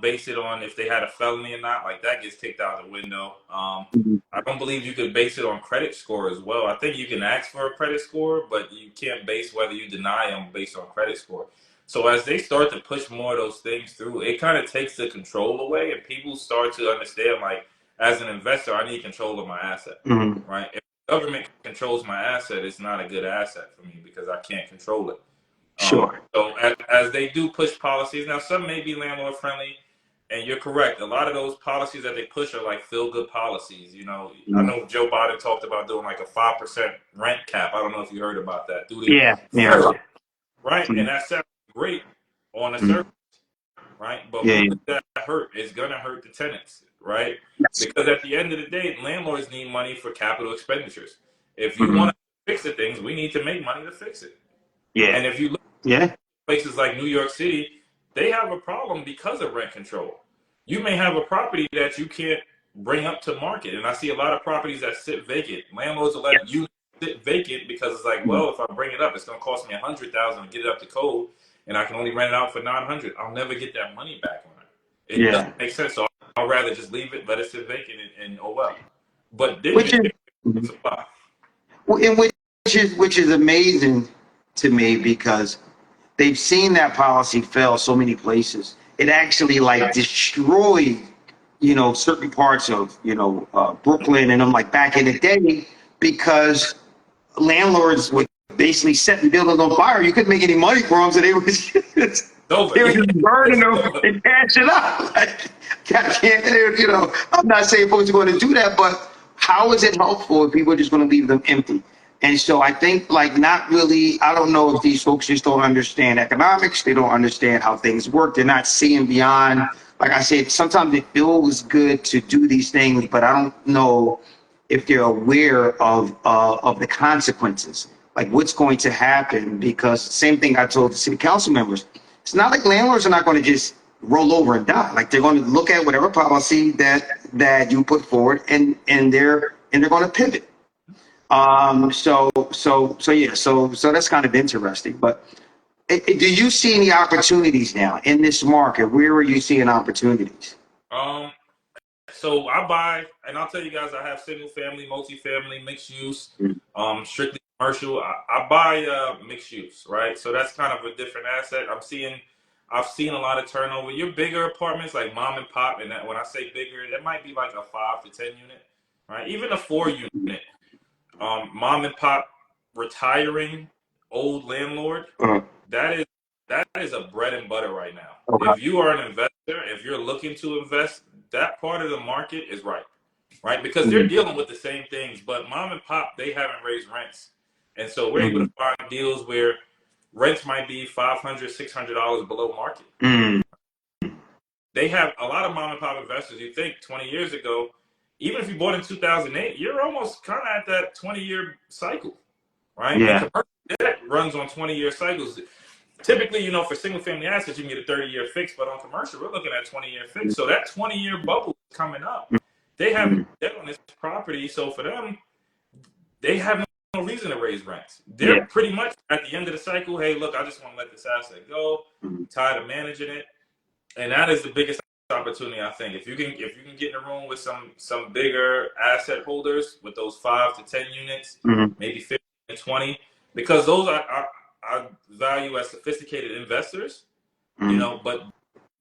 base it on if they had a felony or not. Like that gets kicked out the window. Mhm. I don't believe you could base it on credit score as well. I think you can ask for a credit score, but you can't base whether you deny them based on credit score. So as they start to push more of those things through, it kind of takes the control away, and people start to understand like, as an investor, I need control of my asset, Mhm. right? If the government controls my asset, it's not a good asset for me because I can't control it. Sure. So as they do push policies, now some may be landlord friendly, and you're correct. A lot of those policies that they push are like feel good policies. I Mhm. know Joe Biden talked about doing like a 5% rent cap. I don't know if you heard about that through the Yeah. Yeah. federal, right? And Mhm. that sounds great on the surface, Mhm. right? But Yeah. who Yeah. does that hurt? It's gonna hurt the tenants, right? Yes. Because at the end of the day, landlords need money for capital expenditures. If you want Mhm. to fix the things, we need to make money to fix it. Yeah. And if you look Yeah. at places like New York City, they have a problem because of rent control. You may have a property that you can't bring up to market. And I see a lot of properties that sit vacant. Landlords will let you sit vacant because it's like, well, if I bring it up, it's going to cost me $100,000 to get it up to code, and I can only rent it out for $900. I'll never get that money back on it. It doesn't make sense. So I'd rather just leave it, let it sit vacant, and oh well. But then Which you is, get supply. and which is amazing to me because they've seen that policy fail so many places. It actually like destroyed, certain parts of, Brooklyn and them like back in the day because landlords would basically set buildings on fire. You couldn't make any money for them, so they were just, they were just burning them and cashing out. Like, I'm not saying folks are going to do that, but how is it helpful if people are just going to leave them empty? And so I think like not really, I don't know if these folks just don't understand economics. They don't understand how things work. They're not seeing beyond. Like I said, sometimes it feels good to do these things, but I don't know if they're aware of the consequences, like what's going to happen. Because same thing I told the city council members, it's not like landlords are not going to just roll over and die. Like they're going to look at whatever policy that you put forward and they're going to pivot. So that's kind of interesting. But do you see any opportunities now in this market? Where are you seeing opportunities? So I buy, and I'll tell you guys, I have single family, multifamily, mixed use, strictly commercial. I buy mixed use, right? So that's kind of a different asset. I've seen a lot of turnover. Your bigger apartments, like mom and pop, and that, when I say bigger, it might be like a 5 to 10 unit, right? Even a 4 unit. Mom and pop retiring old landlord, that is a bread and butter right now. Okay. If you are an investor, if you're looking to invest, that part of the market is right? Because they're dealing with the same things, but mom and pop, they haven't raised rents. And so we're able to find deals where rents might be $500, $600 below market. They have a lot of mom and pop investors. You think 20 years ago, even if you bought in 2008, you're almost kind of at that 20-year cycle, right? Yeah. And commercial debt runs on 20-year cycles. Typically, for single-family assets, you can get a 30-year fix, but on commercial, we're looking at 20-year fix. So that 20-year bubble is coming up. They have debt on this property, so for them, they have no reason to raise rents. They're pretty much at the end of the cycle. Hey, look, I just want to let this asset go. I'm tired of managing it, and that is the biggest opportunity, I think. If you can get in a room with some bigger asset holders with those 5 to 10 units, maybe 15 to 20, because those I value as sophisticated investors, but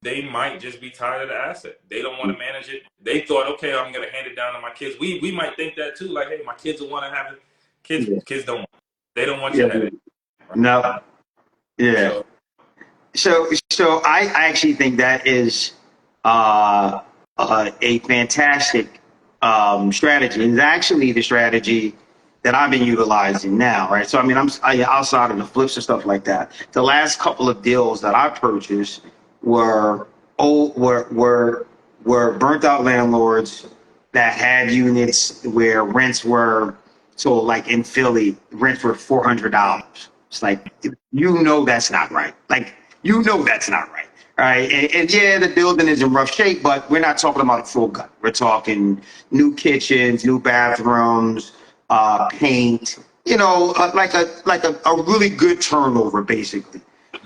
they might just be tired of the asset. They don't want to manage it. They thought, okay, I'm going to hand it down to my kids. We might think that too. Like, hey, my kids will want to have it. Kids don't want it. They don't want you to have it. Right? No. Yeah. So I actually think that is a fantastic strategy. And it's actually the strategy that I've been utilizing now, right? So I mean, I'm outside of the flips and stuff like that. The last couple of deals that I purchased were burnt out landlords that had units where rents were, so like in Philly, rents were $400. It's like, that's not right. Like, that's not right. Right. And yeah, the building is in rough shape, but we're not talking about a full gut. We're talking new kitchens, new bathrooms, paint, like a really good turnover, basically.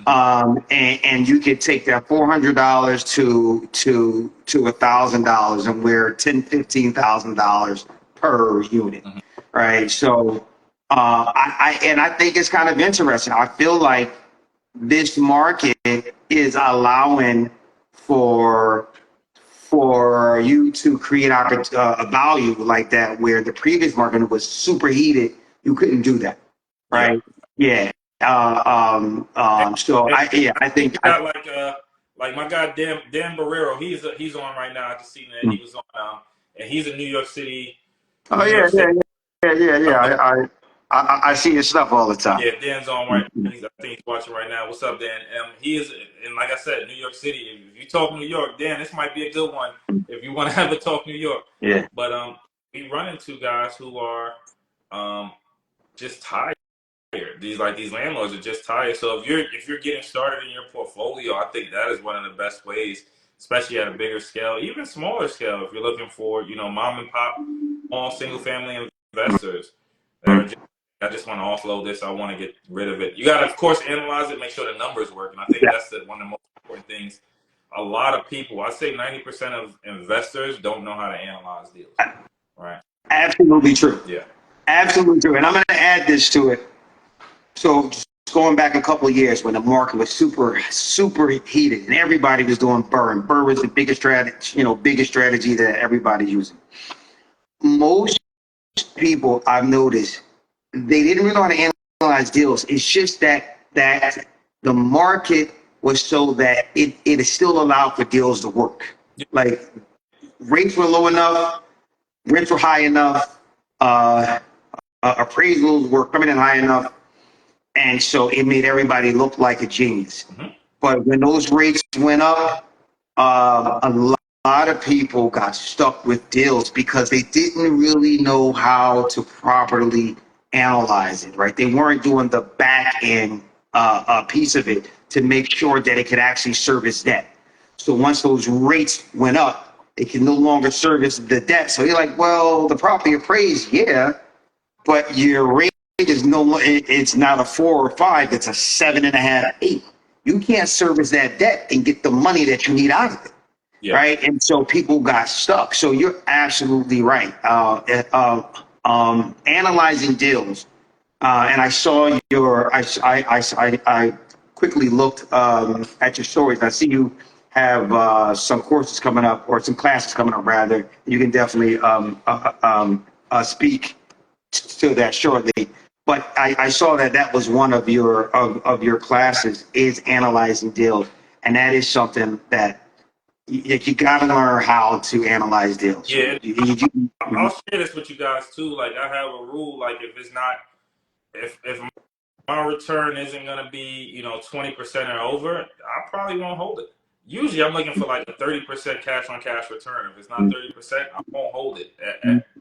And you could take that $400 to $1,000, and we're $10,000-$15,000 per unit, right? So I think it's kind of interesting. I feel like this market is allowing for you to create a value like that, where the previous market was super heated. You couldn't do that, right? Yeah. So I think like my guy Dan Barrero, he's on right now. I just seen that he was on, and he's in New York City. Yeah. I see his stuff all the time. Yeah, Dan's on right. I think he's watching right now. What's up, Dan? He is, and like I said, New York City. If you talk New York, Dan, this might be a good one if you want to have a talk New York. Yeah. But we run into guys who are just tired. These landlords are just tired. So if you're getting started in your portfolio, I think that is one of the best ways especially at a bigger scale, even smaller scale. If you're looking for, mom and pop, small single family investors that are just, I just want to offload this. I want to get rid of it. You got to, of course, analyze it, make sure the numbers work. And I think that's one of the most important things. A lot of people, I say 90% of investors don't know how to analyze deals. Right. Absolutely true. Yeah. Absolutely true. And I'm going to add this to it. So just going back a couple of years when the market was super, super heated and everybody was doing Burr, and Burr was the biggest strategy that everybody's using. Most people I've noticed, they didn't really know how to analyze deals. It's just that the market was so that it still allowed for deals to work. Like rates were low enough, rents were high enough, appraisals were coming in high enough, and so it made everybody look like a genius. But when those rates went up, a lot of people got stuck with deals because they didn't really know how to properly analyze it, right? They weren't doing the back end piece of it to make sure that it could actually service debt. So once those rates went up, it can no longer service the debt. So you're like, well, the property appraised, yeah, but your rate is it's not a 4 or 5, it's a 7.5, 8. You can't service that debt and get the money that you need out of it. Yeah. Right. And so people got stuck. So you're absolutely right. Analyzing deals. And I saw I quickly looked at your stories. I see you have some courses coming up, or some classes coming up rather. You can definitely speak to that shortly. But I saw that was one of your classes, is analyzing deals. And that is something that you got to learn how to analyze deals. Yeah, I'll share this with you guys too. Like, I have a rule. Like, if my return isn't gonna be 20% or over, I probably won't hold it. Usually, I'm looking for like a 30% cash on cash return. If it's not 30%, I won't hold it.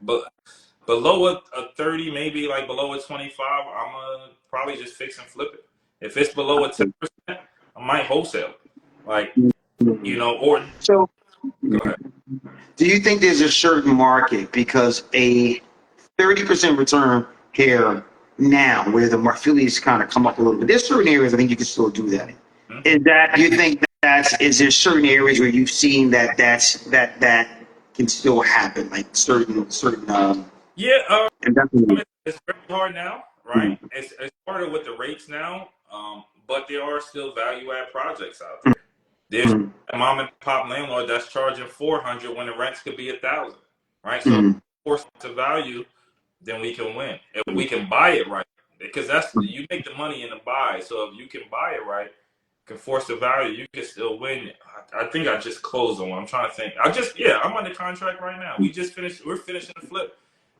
But below a 30, maybe like below a 25, I'm gonna probably just fix and flip it. If it's below a 10%, I might wholesale. Like, or so. Go ahead. Do you think there's a certain market, because a 30% return here now, where the affiliates kind of come up a little bit? There's certain areas I think you can still do that in. Is that, you think is there certain areas where you've seen that can still happen, like certain yeah, it's very hard now, right? It's harder with the rates now, but there are still value add projects out there. There's a mom and pop landlord that's charging $400 when the rents could be $1,000, right? So force to value, then we can win. If we can buy it right, because you make the money in the buy. So if you can buy it right, can force the value, you can still win. I think I just closed on one. I'm trying to think. I'm under contract right now. We're finishing the flip.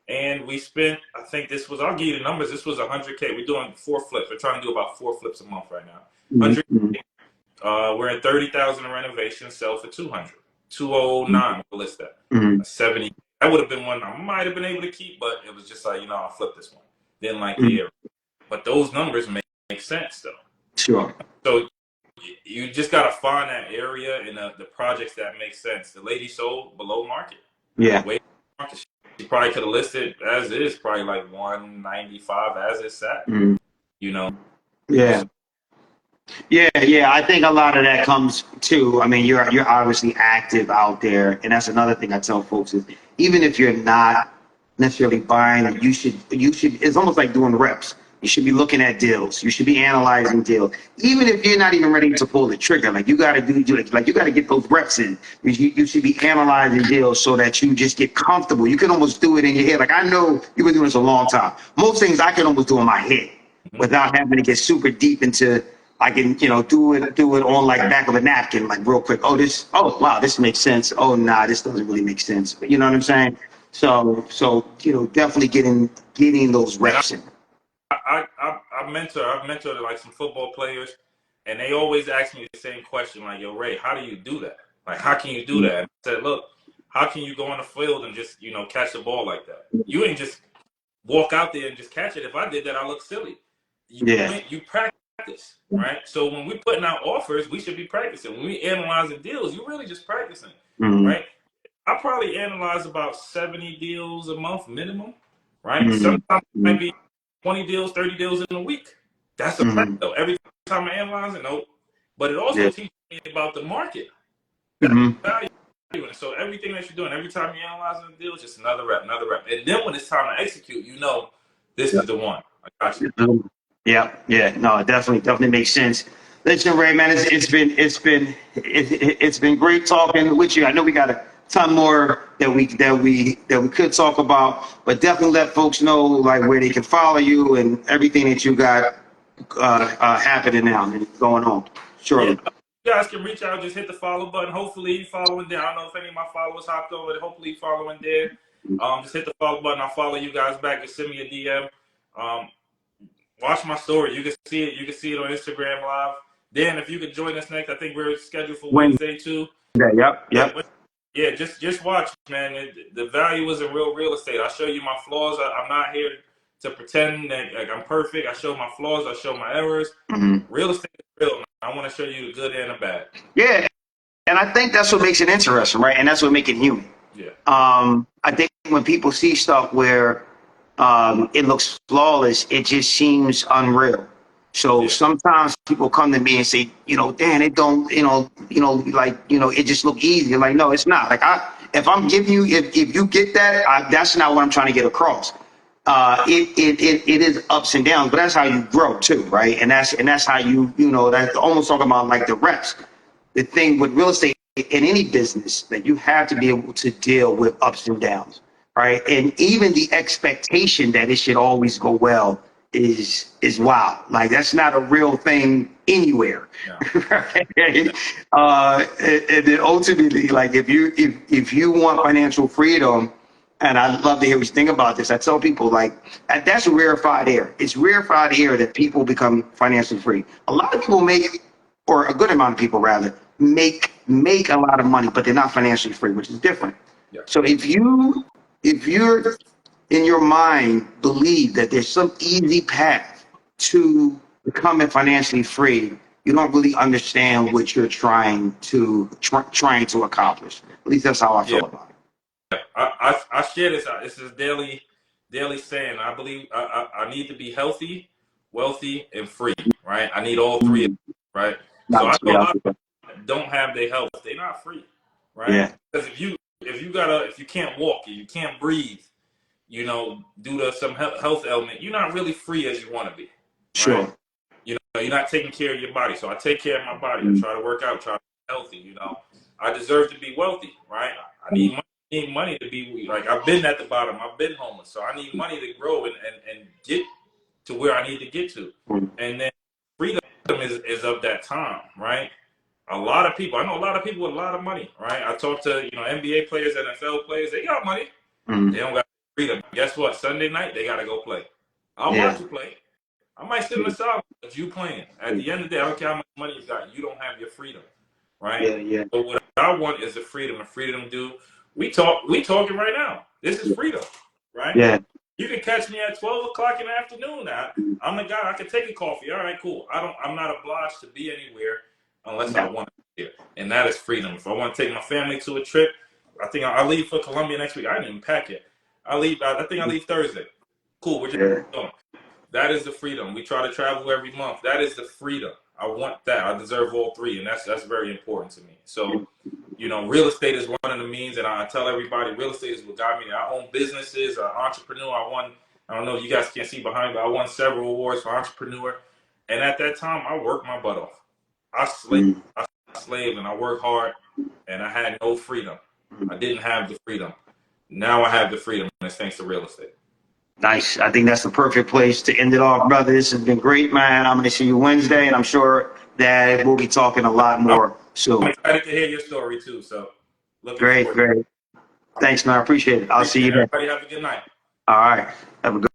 And we spent, I think I'll give you the numbers. This was $100K. We're doing 4 flips. We're trying to do about 4 flips a month right now. $100K. We're at 30,000 in renovation, sell for 200. 209, we'll list that. 70. That would have been one I might have been able to keep, but it was just like, I'll flip this one. Didn't like the area. But those numbers make sense though. Sure. So you just got to find that area and the projects that make sense. The lady sold below market. Yeah. Way market. She probably could have listed as is, probably like 195 as it sat. Yeah. Yeah. I think a lot of that comes too. I mean, you're obviously active out there, and that's another thing I tell folks is, even if you're not necessarily buying, you should. It's almost like doing reps. You should be looking at deals. You should be analyzing deals, even if you're not even ready to pull the trigger. Like, you got to you got to get those reps in. You should be analyzing deals so that you just get comfortable. You can almost do it in your head. Like, I know you've been doing this a long time. Most things I can almost do in my head without having to get super deep into. I can, do it on like back of a napkin, like real quick. Oh, wow, this makes sense. Oh, nah, this doesn't really make sense. But you know what I'm saying? So definitely getting those reps in. I've mentored like some football players, and they always ask me the same question, like, yo, Ray, how do you do that? Like, how can you do that? I said, look, how can you go on the field and just, catch the ball like that? You ain't just walk out there and just catch it. If I did that, I look silly. You practice practice, right? So when we're putting out offers, we should be practicing. When we analyzing deals, you're really just practicing, right? I probably analyze about 70 deals a month minimum, right? Sometimes it might be 20 deals, 30 deals in a week. That's a fact, though. Every time I analyze it, no. But it also teaches me about the market. That's value. So everything that you're doing, every time you're analyzing a deal, it's just another rep, another rep. And then when it's time to execute, you know, this is the one. I got you. Yeah. No, it definitely makes sense. Listen, Ray, man, it's been great talking with you. I know we got a ton more that we could talk about, but definitely let folks know like where they can follow you and everything that you got happening now and going on. Sure. Yeah. You guys can reach out, just hit the follow button. Hopefully you following there. I don't know if any of my followers hopped over. Hopefully you following there. Just hit the follow button. I'll follow you guys back. Just send me a DM. Watch my story. You can see it. You can see it on Instagram Live. Dan, if you could join us next, I think we're scheduled for Wednesday too. Yep. Yeah, just watch, man. The value is in real estate. I show you my flaws. I'm not here to pretend that like I'm perfect. I show my flaws. I show my errors. Real estate is real. Man. I want to show you the good and the bad. Yeah, and I think that's what makes it interesting, right? And that's what makes it human. Yeah. I think when people see stuff where it looks flawless, it just seems unreal. So sometimes people come to me and say, Dan, it don't, it just look easy. You're like, no, it's not. Like if I'm giving you, if you get that, that's not what I'm trying to get across. It is ups and downs, but that's how you grow too, right? And that's how that's almost talking about like the reps. The thing with real estate in any business that you have to be able to deal with ups and downs, right? And even the expectation that it should always go well is wild. Like that's not a real thing anywhere. Right? And then ultimately, like if you want financial freedom, and I'd love to hear what you think about this. I tell people like that's rarefied air. It's rarefied air that people become financially free. A lot of people or a good amount of people rather, make a lot of money, but they're not financially free, which is different. Yeah. So if you're in your mind believe that there's some easy path to becoming financially free, you don't really understand what you're trying to accomplish. At least that's how I feel about it. I share this. This is daily saying. I believe I need to be healthy, wealthy, and free. Right. I need all three. Right. So I know a lot of people don't have their health. They're not free. Right. Yeah. Because if you can't walk, you can't breathe, due to some health element, you're not really free as you want to be. Right? Sure. You're not taking care of your body. So I take care of my body. I try to work out, try to be healthy. I deserve to be wealthy. Right. I need money to be like I've been at the bottom. I've been homeless. So I need money to grow and get to where I need to get to. And then freedom is of that time, right? I know a lot of people with a lot of money, right? I talk to, NBA players, NFL players, they got money. They don't got freedom. Guess what? Sunday night, they got to go play. I'll watch you play. I might sit in the side, but you playing. At the end of the day, I don't care how much money you got. You don't have your freedom, right? Yeah. But what I want is the freedom. We talking right now. This is freedom, right? Yeah. You can catch me at 12 o'clock in the afternoon now. I'm the guy, I can take a coffee. All right, cool. I'm not obliged to be anywhere unless I want to be here. And that is freedom. If I want to take my family to a trip, I think I'll leave for Colombia next week. I didn't even pack yet. I think I leave Thursday. Cool, we're just going. That is the freedom. We try to travel every month. That is the freedom. I want that. I deserve all three, and that's very important to me. So, real estate is one of the means, and I tell everybody, real estate is what got me there. I own businesses, an entrepreneur. I don't know if you guys can see behind me, but I won several awards for entrepreneur. And at that time, I worked my butt off. I slaved, and I worked hard, and I had no freedom. I didn't have the freedom. Now I have the freedom, and it's thanks to real estate. Nice. I think that's the perfect place to end it off, brother. This has been great, man. I'm going to see you Wednesday, and I'm sure that we'll be talking a lot more soon. I'm excited to hear your story, too. So, great. Thanks, man. I appreciate it. I'll see you then. Everybody have a good night. All right. Have a good